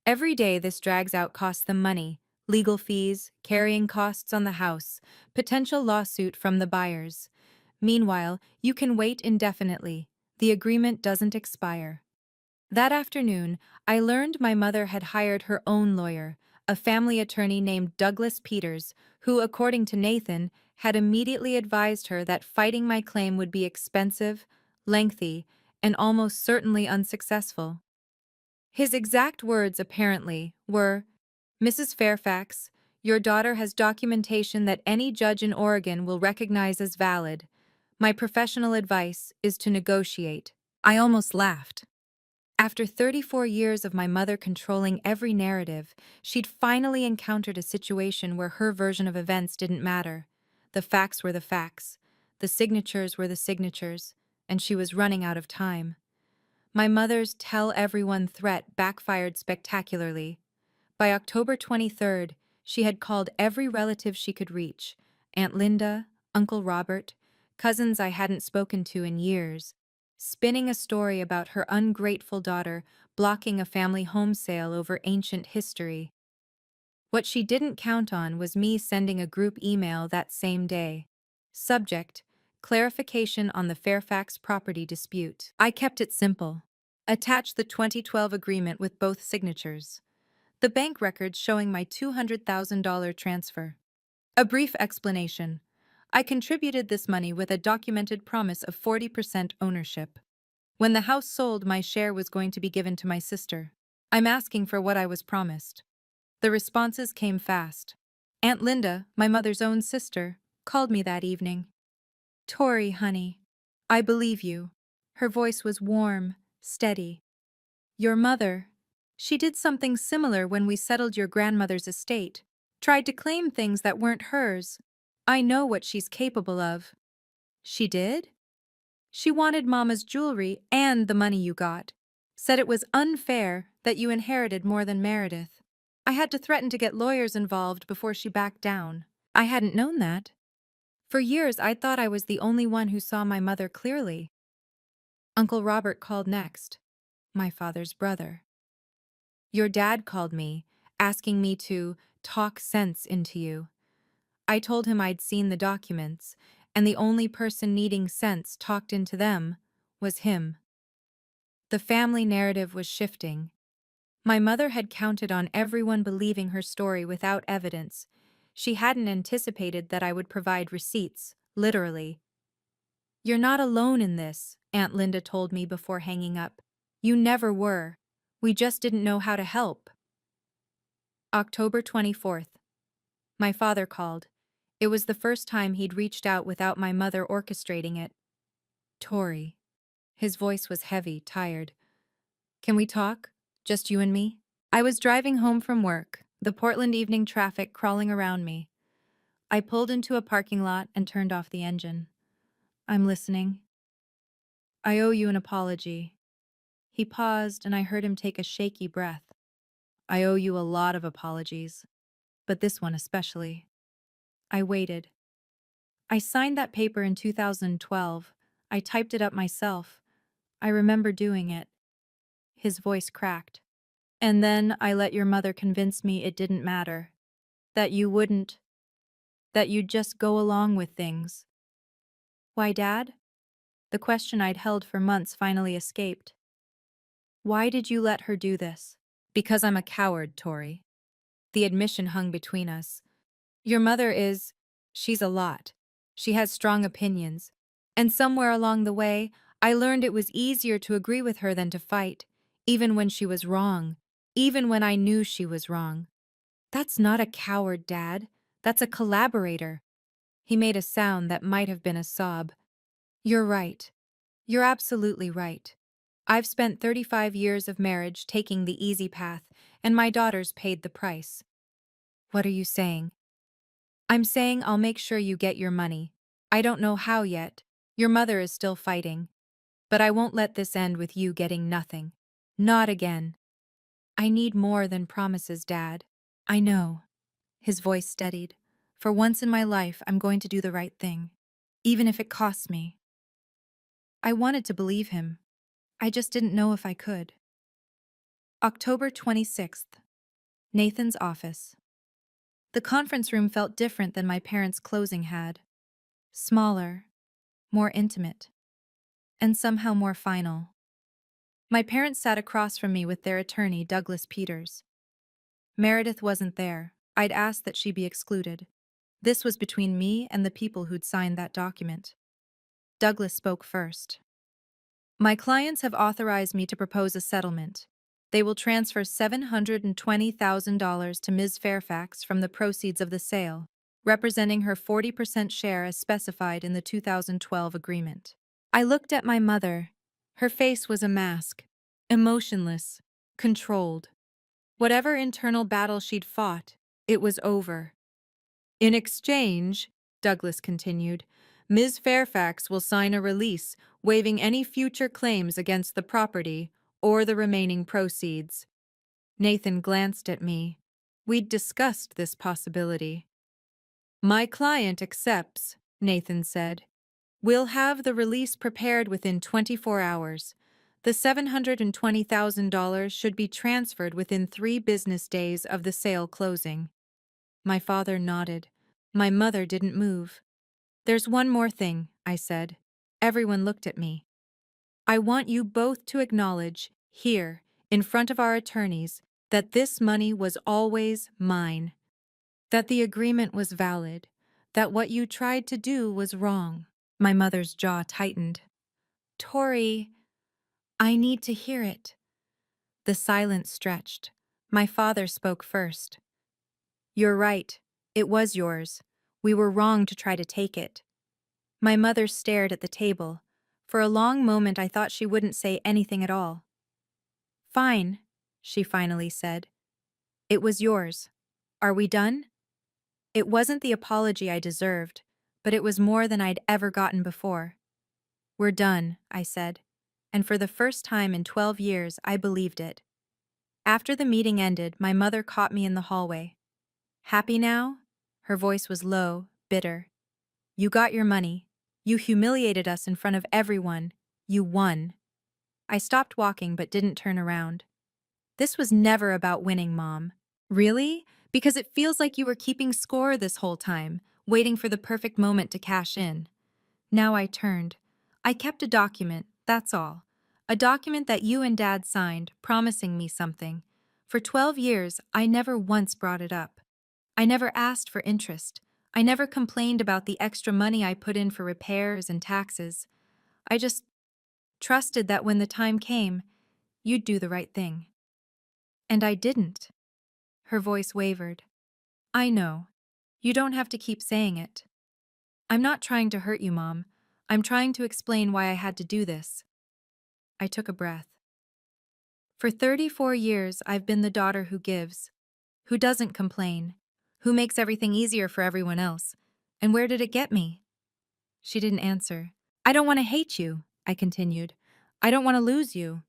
Every day this drags out costs them money, legal fees, carrying costs on the house, potential lawsuit from the buyers. Meanwhile, you can wait indefinitely. The agreement doesn't expire. That afternoon, I learned my mother had hired her own lawyer, a family attorney named Douglas Peters, who, according to Nathan, had immediately advised her that fighting my claim would be expensive, lengthy, and almost certainly unsuccessful. His exact words, apparently, were, "Mrs. Fairfax, your daughter has documentation that any judge in Oregon will recognize as valid. My professional advice is to negotiate." I almost laughed. After 34 years of my mother controlling every narrative, she'd finally encountered a situation where her version of events didn't matter. The facts were the facts, the signatures were the signatures, and she was running out of time. My mother's tell everyone threat backfired spectacularly. By October 23rd, she had called every relative she could reach: Aunt Linda, Uncle Robert, cousins I hadn't spoken to in years, spinning a story about her ungrateful daughter blocking a family home sale over ancient history. What she didn't count on was me sending a group email that same day. Subject: clarification on the Fairfax property dispute. I kept it simple. Attach the 2012 agreement with both signatures. The bank records showing my $200,000 transfer. A brief explanation. I contributed this money with a documented promise of 40% ownership. When the house sold, my share was going to be given to my sister. I'm asking for what I was promised. The responses came fast. Aunt Linda, my mother's own sister, called me that evening. "Tori, honey, I believe you." Her voice was warm, steady. "Your mother, she did something similar when we settled your grandmother's estate. Tried to claim things that weren't hers. I know what she's capable of." "She did?" "She wanted Mama's jewelry and the money you got. Said it was unfair that you inherited more than Meredith. I had to threaten to get lawyers involved before she backed down." I hadn't known that. For years, I thought I was the only one who saw my mother clearly. Uncle Robert called next, my father's brother. "Your dad called me, asking me to talk sense into you." I told him I'd seen the documents, and the only person needing sense talked into them was him. The family narrative was shifting. My mother had counted on everyone believing her story without evidence. She hadn't anticipated that I would provide receipts, literally. "You're not alone in this," Aunt Linda told me before hanging up. "You never were. We just didn't know how to help." October 24th. My father called. It was the first time he'd reached out without my mother orchestrating it. "Tori." His voice was heavy, tired. "Can we talk? Just you and me?" I was driving home from work, the Portland evening traffic crawling around me. I pulled into a parking lot and turned off the engine. "I'm listening." "I owe you an apology." He paused, and I heard him take a shaky breath. "I owe you a lot of apologies, but this one especially." I waited. "I signed that paper in 2012. I typed it up myself. I remember doing it." His voice cracked. "And then I let your mother convince me it didn't matter. That you wouldn't. That you'd just go along with things." "Why, Dad?" The question I'd held for months finally escaped. "Why did you let her do this?" "Because I'm a coward, Tori." The admission hung between us. "Your mother is... she's a lot. She has strong opinions. And somewhere along the way, I learned it was easier to agree with her than to fight, even when she was wrong, even when I knew she was wrong." "That's not a coward, Dad. That's a collaborator." He made a sound that might have been a sob. "You're right. You're absolutely right. I've spent 35 years of marriage taking the easy path, and my daughters paid the price." "What are you saying?" "I'm saying I'll make sure you get your money. I don't know how yet. Your mother is still fighting. But I won't let this end with you getting nothing. Not again." "I need more than promises, Dad." "I know." His voice steadied. "For once in my life, I'm going to do the right thing, even if it costs me." I wanted to believe him. I just didn't know if I could. October 26th. Nathan's office. The conference room felt different than my parents' closing had. Smaller, more intimate, and somehow more final. My parents sat across from me with their attorney, Douglas Peters. Meredith wasn't there. I'd asked that she be excluded. This was between me and the people who'd signed that document. Douglas spoke first. My clients have authorized me to propose a settlement. They will transfer $720,000 to Ms. Fairfax from the proceeds of the sale, representing her 40% share as specified in the 2012 agreement. I looked at my mother. Her face was a mask, emotionless, controlled. Whatever internal battle she'd fought, it was over. In exchange, Douglas continued, Ms. Fairfax will sign a release waiving any future claims against the property or the remaining proceeds. Nathan glanced at me. We'd discussed this possibility. My client accepts, Nathan said. We'll have the release prepared within 24 hours. The $720,000 should be transferred within 3 business days of the sale closing. My father nodded. My mother didn't move. There's one more thing, I said. Everyone looked at me. I want you both to acknowledge, here, in front of our attorneys, that this money was always mine. That the agreement was valid. That what you tried to do was wrong. My mother's jaw tightened. Tori, I need to hear it. The silence stretched. My father spoke first. You're right. It was yours. We were wrong to try to take it. My mother stared at the table. For a long moment I thought she wouldn't say anything at all. Fine, she finally said. It was yours. Are we done? It wasn't the apology I deserved, but it was more than I'd ever gotten before. We're done, I said, and for the first time in 12 years I believed it. After the meeting ended, my mother caught me in the hallway. Happy now? Her voice was low, bitter. You got your money. You humiliated us in front of everyone. You won. I stopped walking but didn't turn around. This was never about winning, Mom. Really? Because it feels like you were keeping score this whole time, waiting for the perfect moment to cash in. Now I turned. I kept a document, that's all. A document that you and Dad signed, promising me something. For 12 years, I never once brought it up. I never asked for interest. I never complained about the extra money I put in for repairs and taxes. I just trusted that when the time came, you'd do the right thing. And I didn't. Her voice wavered. I know. You don't have to keep saying it. I'm not trying to hurt you, Mom. I'm trying to explain why I had to do this. I took a breath. For 34 years, I've been the daughter who gives, who doesn't complain, who makes everything easier for everyone else. And where did it get me? She didn't answer. I don't want to hate you, I continued. I don't want to lose you.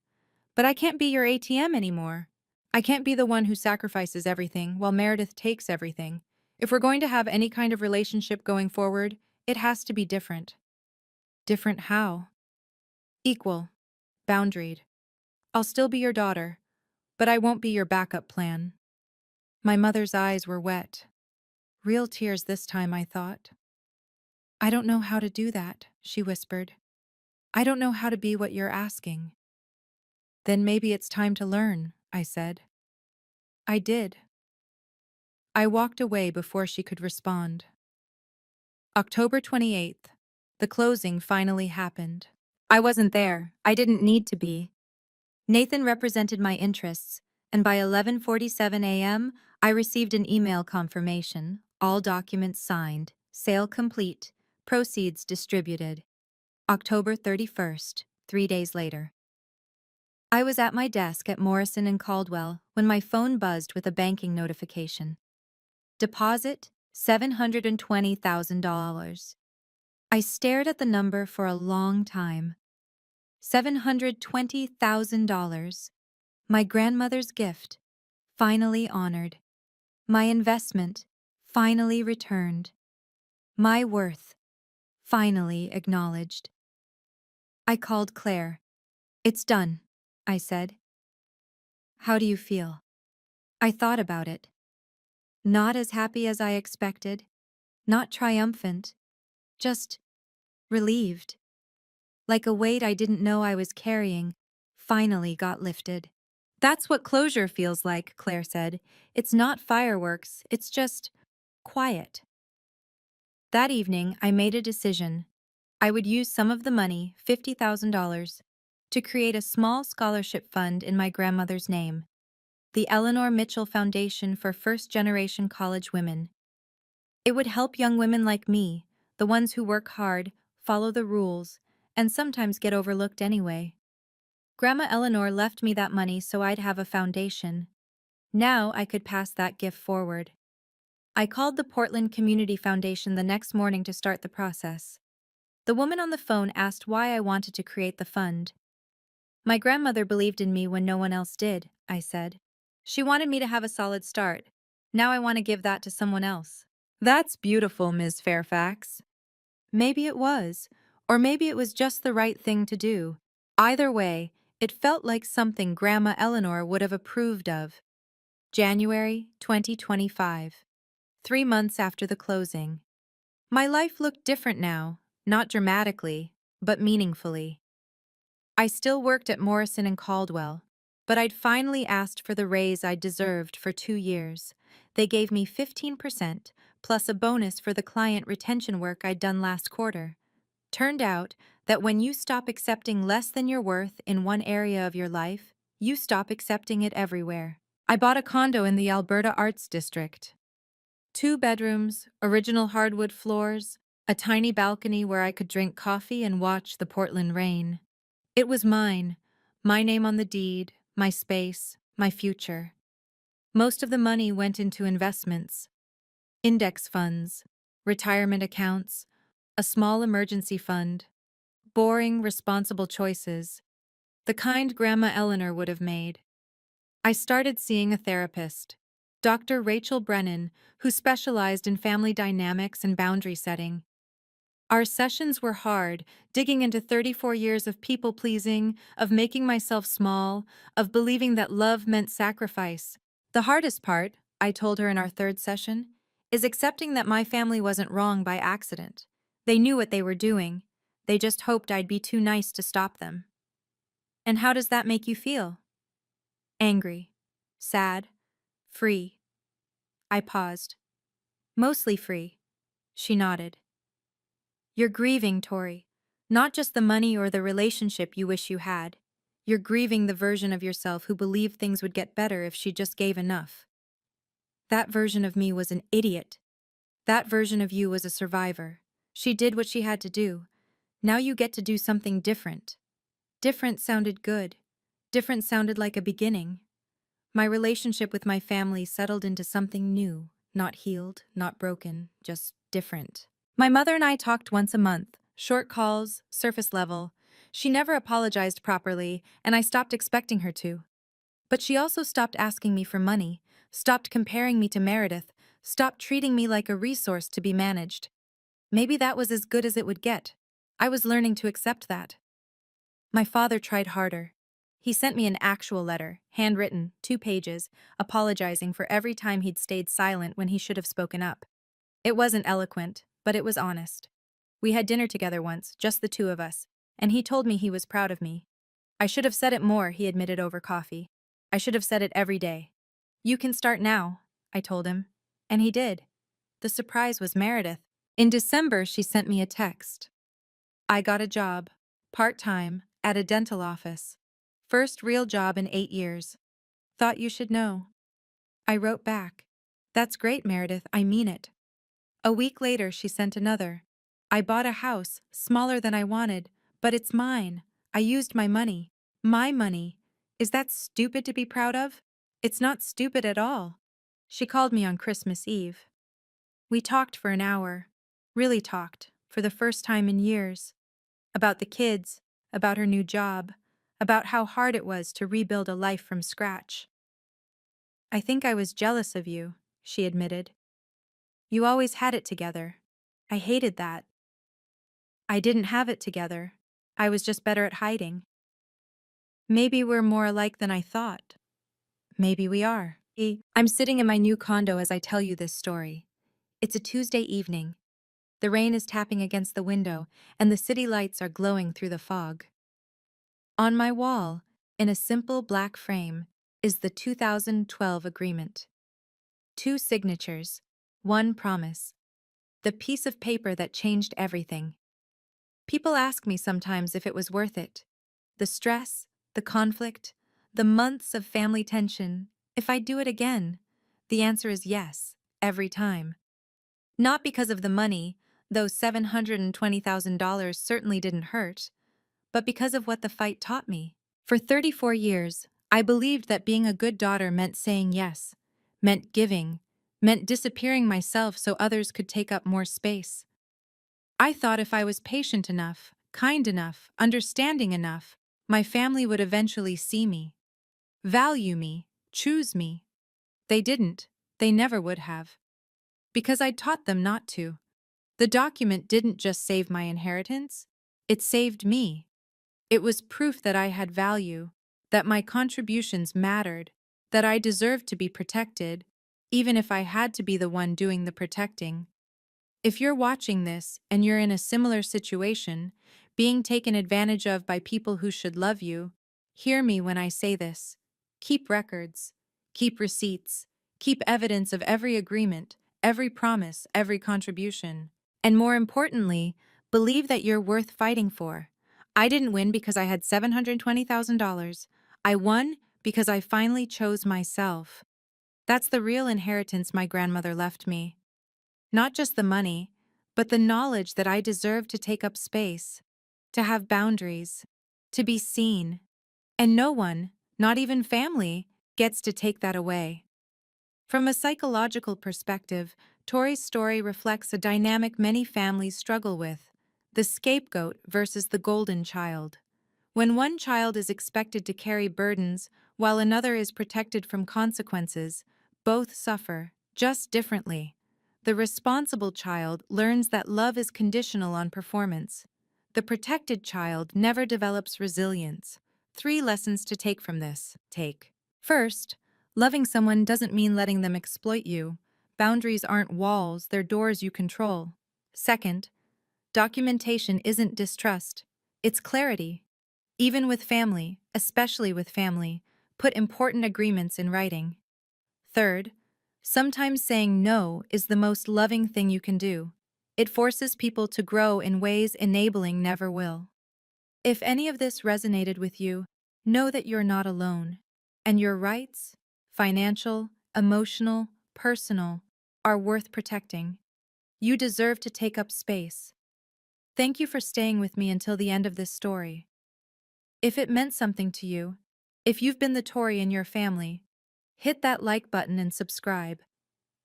But I can't be your ATM anymore. I can't be the one who sacrifices everything while Meredith takes everything. If we're going to have any kind of relationship going forward, it has to be different. Different how? Equal. Boundaried. I'll still be your daughter, but I won't be your backup plan. My mother's eyes were wet. Real tears this time, I thought. I don't know how to do that, she whispered. I don't know how to be what you're asking. Then maybe it's time to learn, I said. I did. I walked away before she could respond. October 28th. The closing finally happened. I wasn't there. I didn't need to be. Nathan represented my interests, and by 11:47 a.m., I received an email confirmation, all documents signed, sale complete, proceeds distributed. October 31st, 3 days later. I was at my desk at Morrison and Caldwell when my phone buzzed with a banking notification. Deposit $720,000. I stared at the number for a long time. $720,000. My grandmother's gift, finally honored. My investment, finally returned. My worth, finally acknowledged. I called Claire. It's done, I said. How do you feel? I thought about it. Not as happy as I expected, not triumphant, just relieved. Like a weight I didn't know I was carrying, finally got lifted. That's what closure feels like, Claire said. It's not fireworks, it's just quiet. That evening, I made a decision. I would use some of the money, $50,000, to create a small scholarship fund in my grandmother's name, the Eleanor Mitchell Foundation for First-Generation College Women. It would help young women like me, the ones who work hard, follow the rules, and sometimes get overlooked anyway. Grandma Eleanor left me that money so I'd have a foundation. Now I could pass that gift forward. I called the Portland Community Foundation the next morning to start the process. The woman on the phone asked why I wanted to create the fund. My grandmother believed in me when no one else did, I said. She wanted me to have a solid start. Now I want to give that to someone else. That's beautiful, Ms. Fairfax. Maybe it was, or maybe it was just the right thing to do. Either way, it felt like something Grandma Eleanor would have approved of. January 2025. 3 months after the closing. My life looked different now, not dramatically, but meaningfully. I still worked at Morrison and Caldwell, but I'd finally asked for the raise I deserved for 2 years. They gave me 15%, plus a bonus for the client retention work I'd done last quarter. Turned out that when you stop accepting less than your worth in one area of your life, you stop accepting it everywhere. I bought a condo in the Alberta Arts District. 2 bedrooms, original hardwood floors, a tiny balcony where I could drink coffee and watch the Portland rain. It was mine, my name on the deed, my space, my future. Most of the money went into investments, index funds, retirement accounts, a small emergency fund. Boring, responsible choices, the kind Grandma Eleanor would have made. I started seeing a therapist, Dr. Rachel Brennan, who specialized in family dynamics and boundary setting. Our sessions were hard, digging into 34 years of people-pleasing, of making myself small, of believing that love meant sacrifice. The hardest part, I told her in our third session, is accepting that my family wasn't wrong by accident. They knew what they were doing. They just hoped I'd be too nice to stop them. And how does that make you feel? Angry, sad, free. I paused. Mostly free. She nodded. You're grieving, Tori. Not just the money or the relationship you wish you had. You're grieving the version of yourself who believed things would get better if she just gave enough. That version of me was an idiot. That version of you was a survivor. She did what she had to do. Now you get to do something different. Different sounded good. Different sounded like a beginning. My relationship with my family settled into something new, not healed, not broken, just different. My mother and I talked once a month, short calls, surface level. She never apologized properly, and I stopped expecting her to. But she also stopped asking me for money, stopped comparing me to Meredith, stopped treating me like a resource to be managed. Maybe that was as good as it would get. I was learning to accept that. My father tried harder. He sent me an actual letter, handwritten, 2 pages, apologizing for every time he'd stayed silent when he should have spoken up. It wasn't eloquent, but it was honest. We had dinner together once, just the two of us, and he told me he was proud of me. I should have said it more, he admitted over coffee. I should have said it every day. You can start now, I told him. And he did. The surprise was Meredith. In December, she sent me a text. I got a job, part-time, at a dental office. First real job in 8 years. Thought you should know. I wrote back. That's great, Meredith, I mean it. A week later, she sent another. I bought a house, smaller than I wanted, but it's mine. I used my money. My money. Is that stupid to be proud of? It's not stupid at all. She called me on Christmas Eve. We talked for an hour. Really talked, for the first time in years. About the kids, about her new job, about how hard it was to rebuild a life from scratch. I think I was jealous of you, she admitted. You always had it together. I hated that. I didn't have it together. I was just better at hiding. Maybe we're more alike than I thought. Maybe we are. I'm sitting in my new condo as I tell you this story. It's a Tuesday evening. The rain is tapping against the window, and the city lights are glowing through the fog. On my wall, in a simple black frame, is the 2012 agreement. 2 signatures, 1 promise. The piece of paper that changed everything. People ask me sometimes if it was worth it. The stress, the conflict, the months of family tension, if I'd do it again. The answer is yes, every time. Not because of the money, though $720,000 certainly didn't hurt, but because of what the fight taught me. For 34 years, I believed that being a good daughter meant saying yes, meant giving, meant disappearing myself so others could take up more space. I thought if I was patient enough, kind enough, understanding enough, my family would eventually see me, value me, choose me. They didn't. They never would have. Because I'd taught them not to. The document didn't just save my inheritance, it saved me. It was proof that I had value, that my contributions mattered, that I deserved to be protected, even if I had to be the one doing the protecting. If you're watching this and you're in a similar situation, being taken advantage of by people who should love you, hear me when I say this. Keep records, keep receipts, keep evidence of every agreement, every promise, every contribution. And more importantly, believe that you're worth fighting for. I didn't win because I had $720,000. I won because I finally chose myself. That's the real inheritance my grandmother left me. Not just the money, but the knowledge that I deserve to take up space, to have boundaries, to be seen. And no one, not even family, gets to take that away. From a psychological perspective, Tori's story reflects a dynamic many families struggle with: the scapegoat versus the golden child. When one child is expected to carry burdens while another is protected from consequences, both suffer, just differently. The responsible child learns that love is conditional on performance. The protected child never develops resilience. 3 lessons to take from this. Take. First, loving someone doesn't mean letting them exploit you. Boundaries aren't walls, they're doors you control. Second, documentation isn't distrust, it's clarity. Even with family, especially with family, put important agreements in writing. Third, sometimes saying no is the most loving thing you can do. It forces people to grow in ways enabling never will. If any of this resonated with you, know that you're not alone. And your rights, financial, emotional, personal, are worth protecting. You deserve to take up space. Thank you for staying with me until the end of this story. If it meant something to you, if you've been the Tory in your family, hit that like button and subscribe.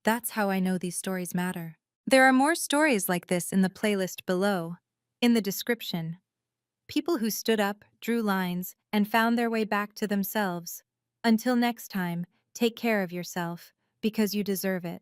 That's how I know these stories matter. There are more stories like this in the playlist below, in the description. People who stood up, drew lines, and found their way back to themselves. Until next time, take care of yourself, because you deserve it.